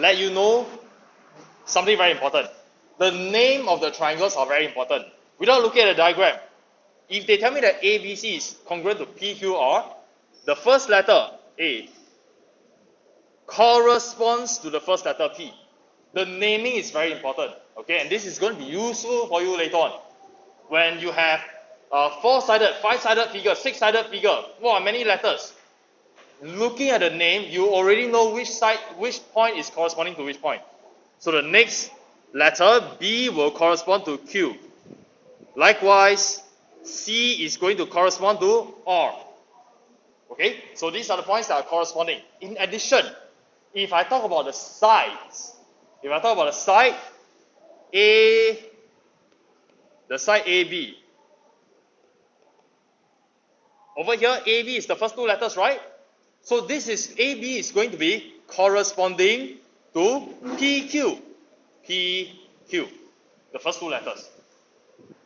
let you know something very important. The name of the triangles are very important. Without looking at the diagram, if they tell me that ABC is congruent to PQR, the first letter A corresponds to the first letter P. The naming is very important, okay, and this is going to be useful for you later on. When you have four-sided, five-sided figure, six-sided figure, wow, many letters. Looking at the name, you already know which point is corresponding to which point. So the next letter, B, will correspond to Q. Likewise, C is going to correspond to R. Okay, so these are the points that are corresponding. In addition, if I talk about the sides, A, the side AB. Over here, AB is the first two letters, right? So this is AB is going to be corresponding to PQ. PQ, the first two letters.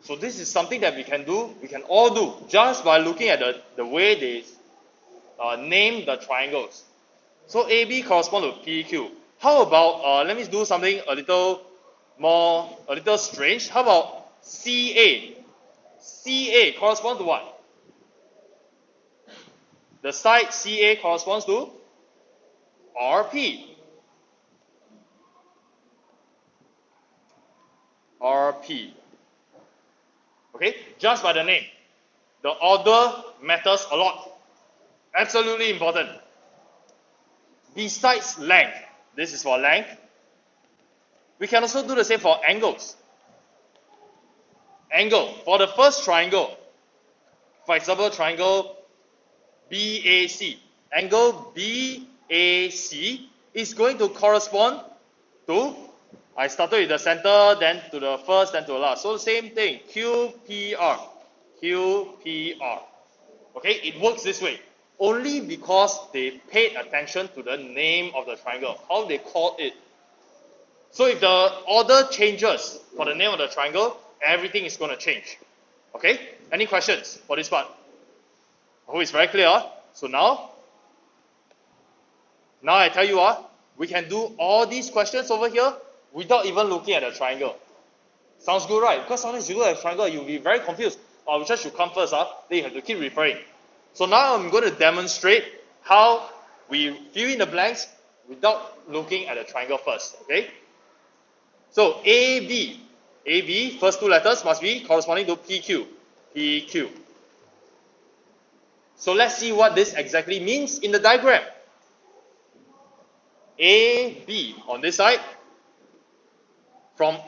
So this is something that we can all do, just by looking at the way they name the triangles. So AB corresponds to PQ. How about, let me do something a little strange. How about CA? CA corresponds to what? The side CA corresponds to RP. RP. Okay, just by the name. The order matters a lot. Absolutely important. Besides length, this is for length, we can also do the same for angles. Angle. For the first triangle, for example, triangle BAC. Angle BAC is going to correspond to, I started with the center, then to the first, then to the last. So the same thing, QPR. QPR. Okay, it works this way. Only because they paid attention to the name of the triangle, how they called it. So if the order changes for the name of the triangle, everything is going to change. Okay, any questions for this part? I hope it's very clear. So now I tell you what, we can do all these questions over here without even looking at the triangle. Sounds good, right? Because sometimes you look at a triangle, you'll be very confused. Oh, which one should come first? Then you have to keep referring. So now I'm going to demonstrate how we fill in the blanks without looking at the triangle first. Okay? So AB, first two letters must be corresponding to PQ. PQ. So let's see what this exactly means in the diagram. AB on this side, from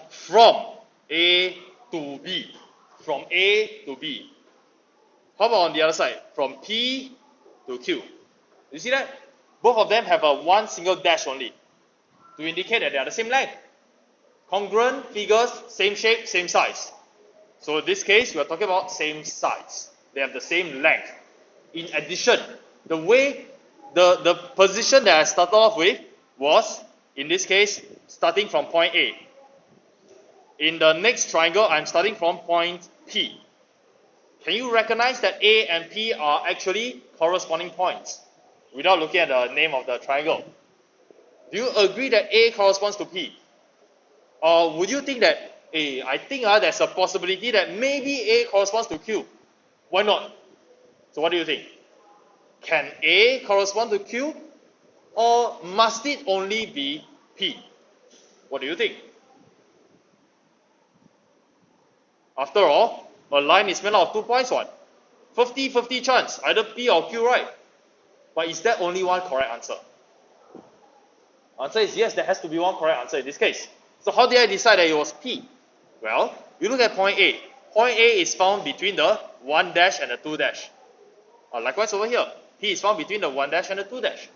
A to B. From A to B. How about on the other side? From P to Q. You see that? Both of them have a one single dash only to indicate that they are the same length. Congruent figures, same shape, same size. So in this case, we are talking about same size. They have the same length. In addition, the way, the position that I started off with was, in this case, starting from point A. In the next triangle, I'm starting from point P. Can you recognize that A and P are actually corresponding points without looking at the name of the triangle? Do you agree that A corresponds to P? Or would you think that, I think there's a possibility that maybe A corresponds to Q? Why not? So what do you think? Can A correspond to Q? Or must it only be P? What do you think? After all, a line is made out of 2 points, what? 50-50 chance, either P or Q, right? But is there only one correct answer? Answer is yes, there has to be one correct answer in this case. So how did I decide that it was P? Well, you look at point A. Point A is found between the 1 dash and the 2 dash. Likewise over here, P is found between the 1 dash and the 2 dash.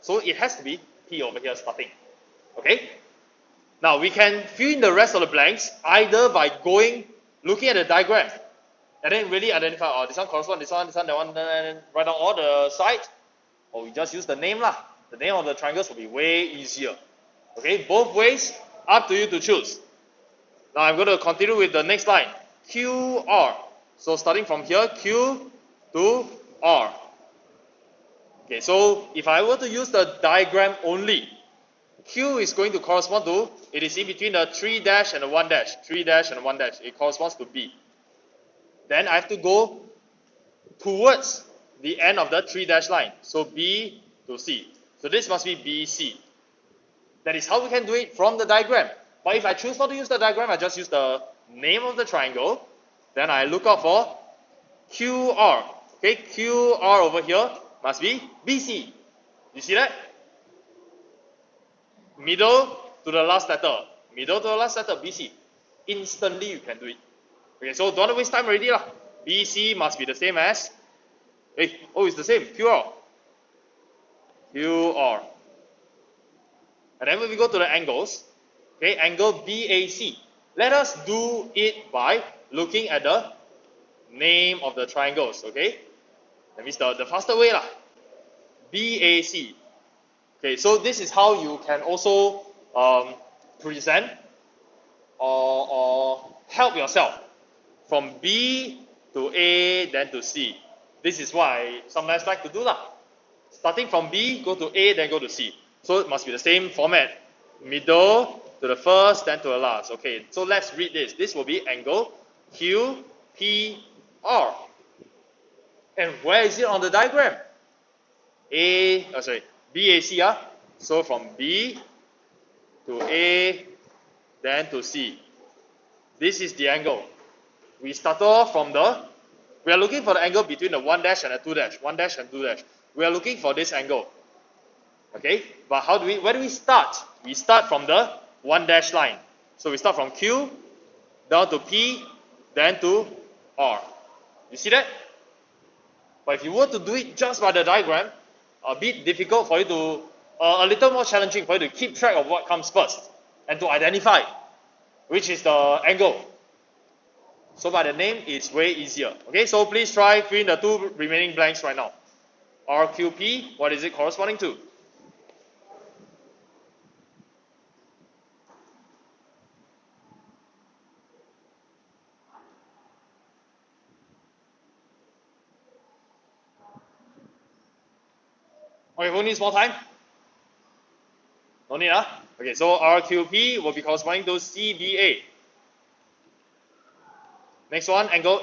So it has to be P over here starting. Okay? Now we can fill in the rest of the blanks either by looking at the diagram and then really identify, this one corresponds, this one, that one, then write down all the sides, or we just use the name lah. The name of the triangles will be way easier. Okay, both ways, up to you to choose. Now I'm going to continue with the next line, QR. So starting from here, Q to R. Okay, so if I were to use the diagram only, Q is going to correspond to, it is in between the 3 dash and the 1 dash. 3 dash and 1 dash. It corresponds to B. Then I have to go towards the end of the 3 dash line. So B to C. So this must be BC. That is how we can do it from the diagram. But if I choose not to use the diagram, I just use the name of the triangle. Then I look out for QR. Okay, QR over here must be BC. You see that? Middle to the last letter. Middle to the last letter, BC. Instantly you can do it. Okay, so don't waste time already lah. BC must be the same as, it's the same, QR. QR. And then when we go to the angles, okay, angle BAC. Let us do it by looking at the name of the triangles, okay? That means the faster way lah. BAC. Okay, so this is how you can also present or help yourself from B to A then to C. This is what I sometimes like to do lah. Starting from B, go to A, then go to C. So it must be the same format. Middle to the first, then to the last. Okay, so let's read this. This will be angle QPR. And where is it on the diagram? BAC. So from B to A, then to C. This is the angle. We start off from we are looking for the angle between the 1 dash and the 2 dash. 1 dash and 2 dash. We are looking for this angle. Okay, but where do we start? We start from the 1 dash line. So we start from Q, down to P, then to R. You see that? But if you were to do it just by the diagram, a bit difficult for you to, a little more challenging for you to keep track of what comes first and to identify which is the angle. So by the name, it's way easier. Okay, so please try fill in the 2 remaining blanks right now. RQP, what is it corresponding to? Okay, who needs more time? No need, huh? Okay, so RQP will be corresponding to CBA. Next one, angle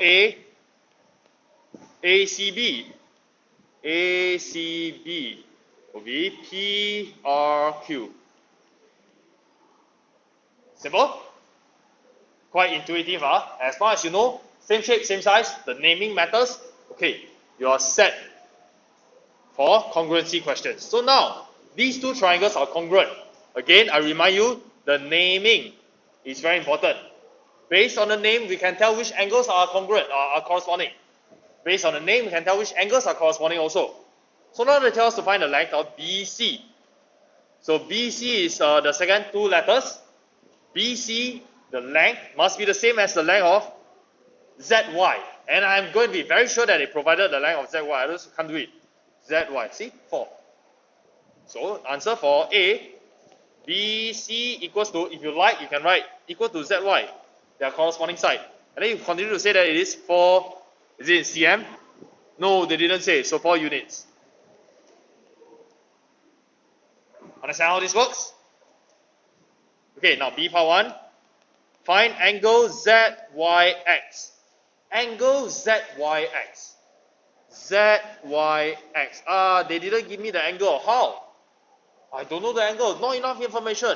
ACB. ACB will be PRQ. Simple? Quite intuitive, huh? As long as you know, same shape, same size, the naming matters. Okay, you are set for congruency questions. So now, these 2 triangles are congruent. Again, I remind you, the naming is very important. Based on the name, we can tell which angles are congruent, are corresponding. Based on the name, we can tell which angles are corresponding also. So now they tell us to find the length of BC. So BC is the second 2 letters. BC, the length, must be the same as the length of ZY. And I'm going to be very sure that they provided the length of ZY. I just can't do it. ZY, see? 4. So answer for A, BC equals to, if you like, you can write equal to ZY. Their corresponding side. And then you continue to say that it is 4, is it in cm? No, they didn't say, so 4 units. Understand how this works? Okay, now B part 1. Find angle ZYX. Angle ZYX. ZYX. They didn't give me the angle. How? I don't know the angle. Not enough information.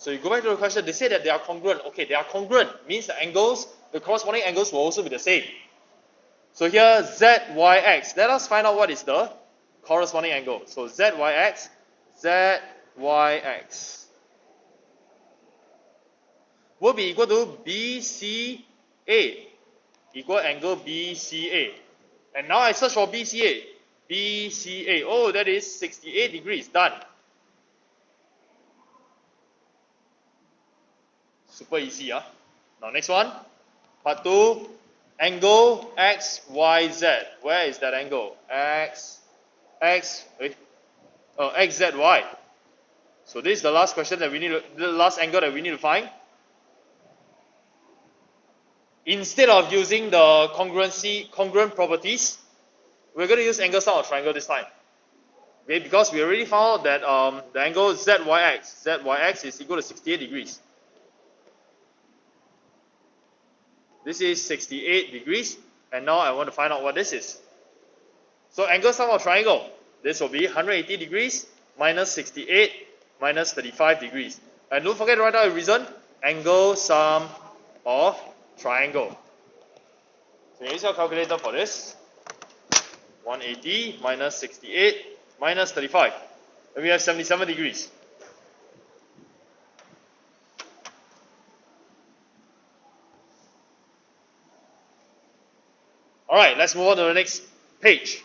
So you go back to the question, they say that they are congruent. Okay, they are congruent. Means the angles, the corresponding angles will also be the same. So here, ZYX. Let us find out what is the corresponding angle. So ZYX, ZYX will be equal to BCA. Equal angle BCA. And now I search for BCA. BCA. Oh, that is 68 degrees. Done. Super easy, huh? Now next one, part 2, angle XYZ. Where is that angle? XZY. So this is the last question that we need, the last angle that we need to find. Instead of using the congruent properties, we're going to use angle sum of triangle this time. Okay, because we already found out that the angle ZYX is equal to 68 degrees. This is 68 degrees, and now I want to find out what this is. So angle sum of triangle, this will be 180 degrees minus 68 minus 35 degrees. And don't forget to write down the reason, angle sum of triangle. So use your calculator for this. 180 minus 68 minus 35. And we have 77 degrees. Alright, let's move on to the next page.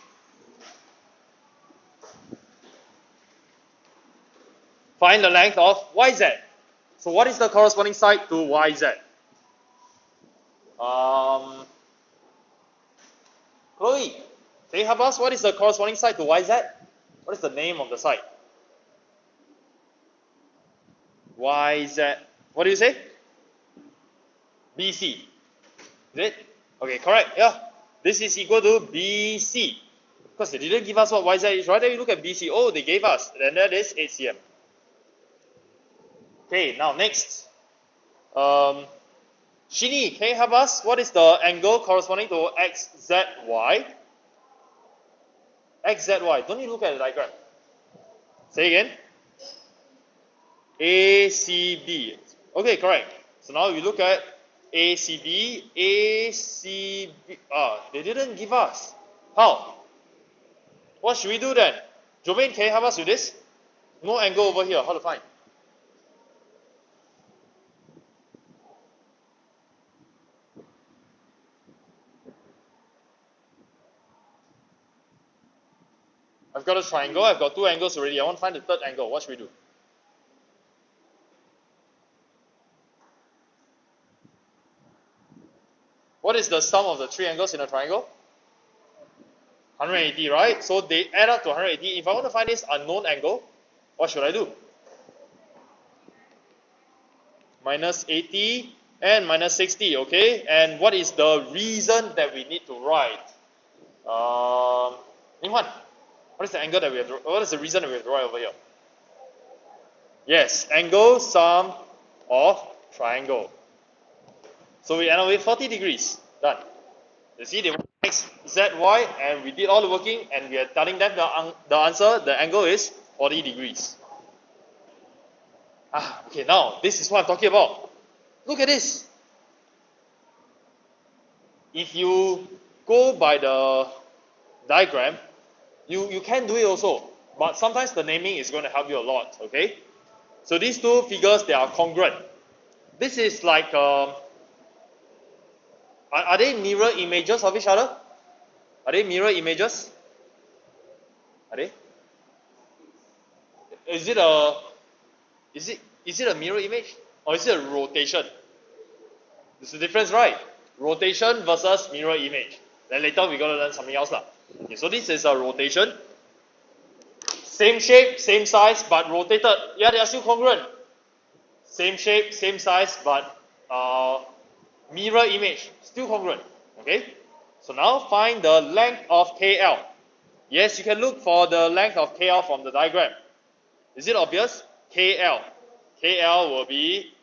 Find the length of YZ. So what is the corresponding side to YZ? Chloe, can you help us? What is the corresponding side to YZ? What is the name of the side? YZ. What do you say? BC. Is it? Okay, correct. Yeah. This is equal to BC. Because they didn't give us what YZ is, right? Then you look at BC. Oh, they gave us. Then that is 8 cm. Okay, now next. Shini, can you help us? What is the angle corresponding to XZY? XZY. Don't you look at the diagram? Say again. ACB. Okay, correct. So now we look at ACB. ACB. They didn't give us. How? What should we do then? Jermaine, can you help us with this? No angle over here. How to find? I've got a triangle. I've got two angles already. I want to find the third angle. What should we do? What is the sum of the three angles in a triangle? 180, right? So they add up to 180. If I want to find this unknown angle, what should I do? Minus 80 and minus 60, okay? And what is the reason that we need to write? Ninghuan, what is the angle that we have to, what is the reason that we have to write over here? Yes, angle sum of triangle. So we end up with 40 degrees. Done. You see, they want X, Z, Y, and we did all the working, and we are telling them the answer, the angle is 40 degrees. Okay, now, this is what I'm talking about. Look at this. If you go by the diagram, you can do it also, but sometimes the naming is going to help you a lot, okay? So these two figures, they are congruent. This is like, are they mirror images of each other? Are they mirror images? Are they? Is it a mirror image? Or is it a rotation? There's a difference, right? Rotation versus mirror image. Then later we're going to learn something else. Okay, so this is a rotation. Same shape, same size, but rotated. Yeah, they are still congruent. Same shape, same size, but mirror image. Still congruent. Okay? So now find the length of KL. Yes, you can look for the length of KL from the diagram. Is it obvious? KL. KL will be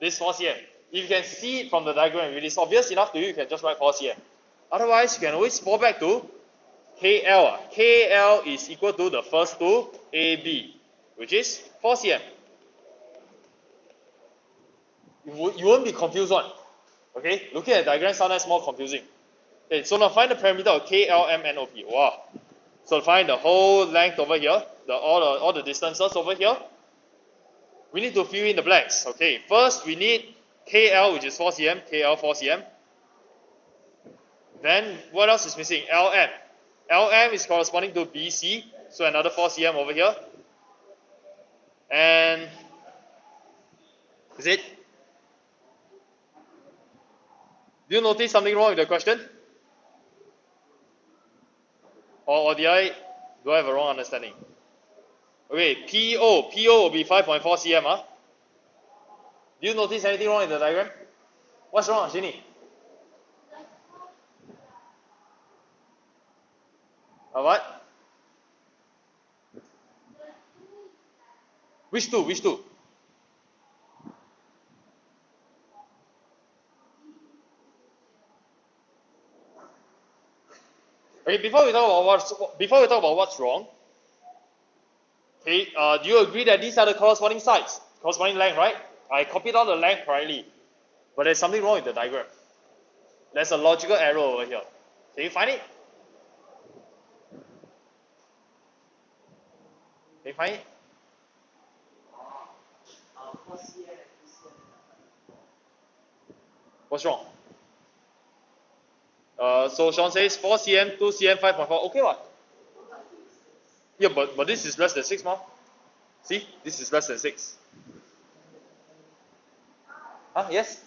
this 4 cm. If you can see it from the diagram, if it is obvious enough to you, you can just write 4 cm. Otherwise, you can always fall back to KL. KL is equal to the first two, AB, which is 4 cm. You won't be confused one. Okay, looking at the diagram sometimes more confusing. Okay, so now find the parameter of KLMNOP. Wow. So find the whole length over here, all the distances over here. We need to fill in the blanks. Okay, first we need KL, which is 4 cm, KL 4 cm. Then what else is missing? LM. LM is corresponding to BC, so another 4 cm over here. And is it? Do you notice something wrong with the question? Or do I have a wrong understanding? Okay, PO will be 5.4 cm. Do you notice anything wrong in the diagram? What's wrong, Shini? What? Which two? Which two? Okay, before we talk about what's wrong, okay, do you agree that these are the corresponding sides, corresponding length, right? I copied out the length correctly, but there's something wrong with the diagram. There's a logical error over here. Can you find it? Can you find it? What's wrong? So Sean says 4 cm, 2 cm, 5.4. Okay, what? Yeah, but this is less than 6, ma. See, this is less than 6. Huh? Yes?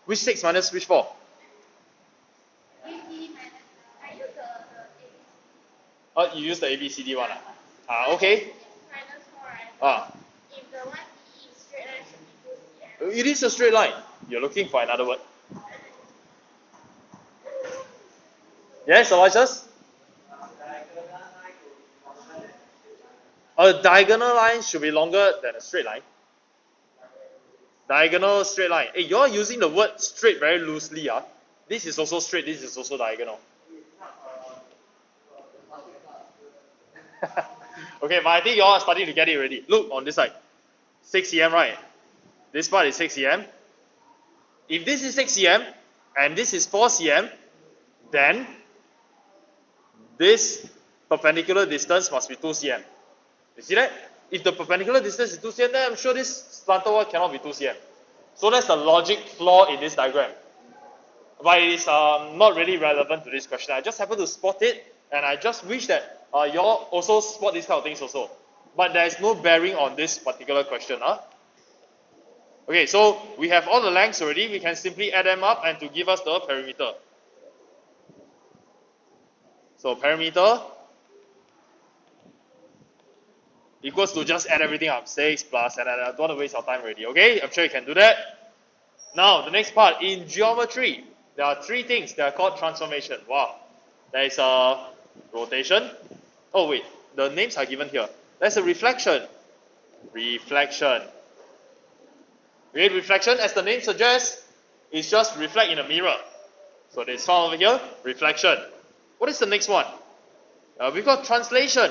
Which 6 minus which 4? Oh, you use the ABCD one. Okay. It is a straight line. You're looking for another word. Yes, Aloysius? A diagonal line should be longer than a straight line. Diagonal, straight line. Hey, you're using the word straight very loosely. This is also straight, this is also diagonal. Okay, but I think you all are starting to get it already. Look on this side. 6 cm, right? This part is 6 cm. If this is 6 cm and this is 4 cm, then this perpendicular distance must be 2 cm. You see that? If the perpendicular distance is 2 cm, then I'm sure this slanted one cannot be 2 cm. So that's the logic flaw in this diagram. But it is not really relevant to this question. I just happen to spot it, and I just wish that you all also spot these kind of things also. But there is no bearing on this particular question. Okay, so we have all the lengths already. We can simply add them up and to give us the perimeter. So perimeter equals to just add everything up. 6 plus, and I don't want to waste our time already. Okay, I'm sure you can do that. Now, the next part. In geometry, there are 3 things that are called transformation. Wow. There is a rotation. Oh wait, the names are given here. There's a reflection. Reflection. Okay, reflection, as the name suggests, is just reflect in a mirror. So there's found over here, reflection. What is the next one? We've got translation.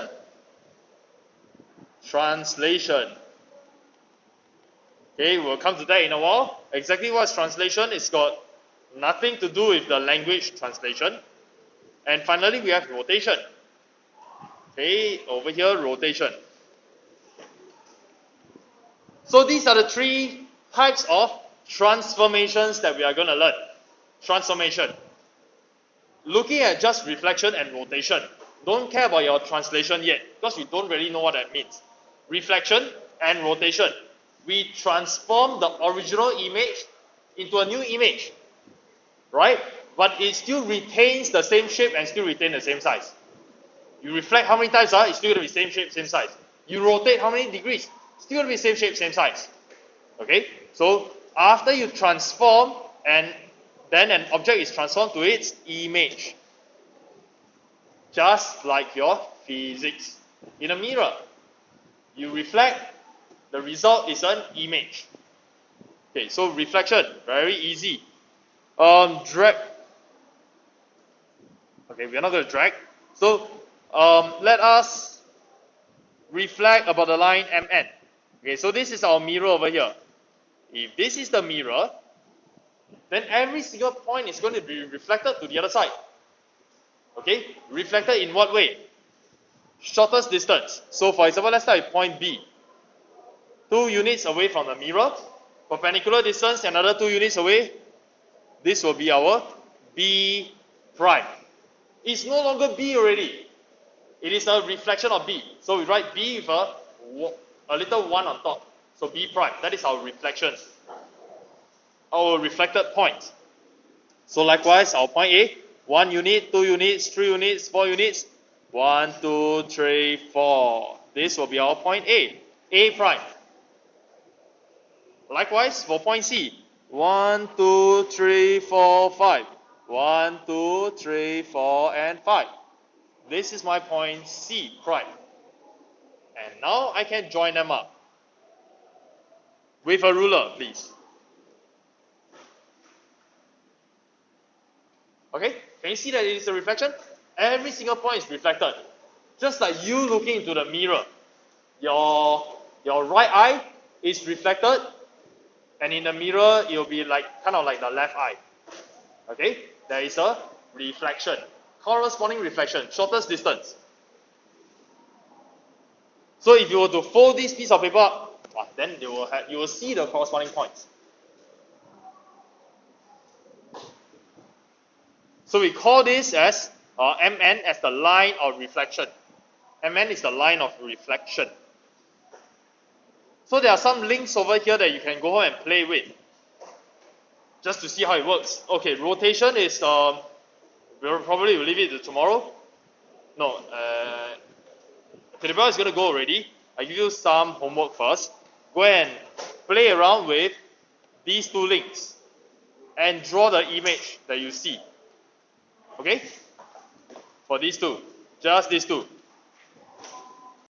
Translation. Okay, we'll come to that in a while. Exactly what's translation? It's got nothing to do with the language translation. And finally, we have rotation. Okay, over here, rotation. So these are the 3 types of transformations that we are going to learn. Transformation. Looking at just reflection and rotation. Don't care about your translation yet, because we don't really know what that means. Reflection and rotation. We transform the original image into a new image. Right? But it still retains the same shape and still retain the same size. You reflect how many times, it's still going to be same shape, same size. You rotate how many degrees? Still going to be same shape, same size. Okay? So, after you transform, and then an object is transformed to its image. Just like your physics. In a mirror, you reflect, the result is an image. Okay, so reflection, very easy. Drag. Okay, we're not going to drag. So, let us reflect about the line MN. Okay, so this is our mirror over here. If this is the mirror, then every single point is going to be reflected to the other side. Okay, reflected in what way? Shortest distance. So for example, let's start with point B. 2 units away from the mirror. Perpendicular distance, another 2 units away. This will be our B prime. It's no longer B already. It is a reflection of B. So we write B with a little 1 on top. So B prime, that is our reflection. Our reflected point. So likewise, our point A, 1 unit, 2 units, 3 units, 4 units. 1, 2, 3, 4. This will be our point A. A prime. Likewise, for point C, 1, 2, 3, 4, 5. 1, 2, 3, 4, and 5. This is my point C prime. And now I can join them up. With a ruler, please. Okay, can you see that it is a reflection? Every single point is reflected. Just like you looking into the mirror. Your right eye is reflected, and in the mirror it will be like kind of like the left eye. Okay, there is a reflection. Corresponding reflection, shortest distance. So if you were to fold this piece of paper up, then you will see the corresponding points. So we call this as MN as the line of reflection. MN is the line of reflection. So there are some links over here that you can go home and play with, just to see how it works. Okay, rotation is we'll probably leave it to tomorrow. No, okay, the bell is gonna go already. I give you some homework first. Go and play around with these two links and draw the image that you see. Okay? For these two, just these two.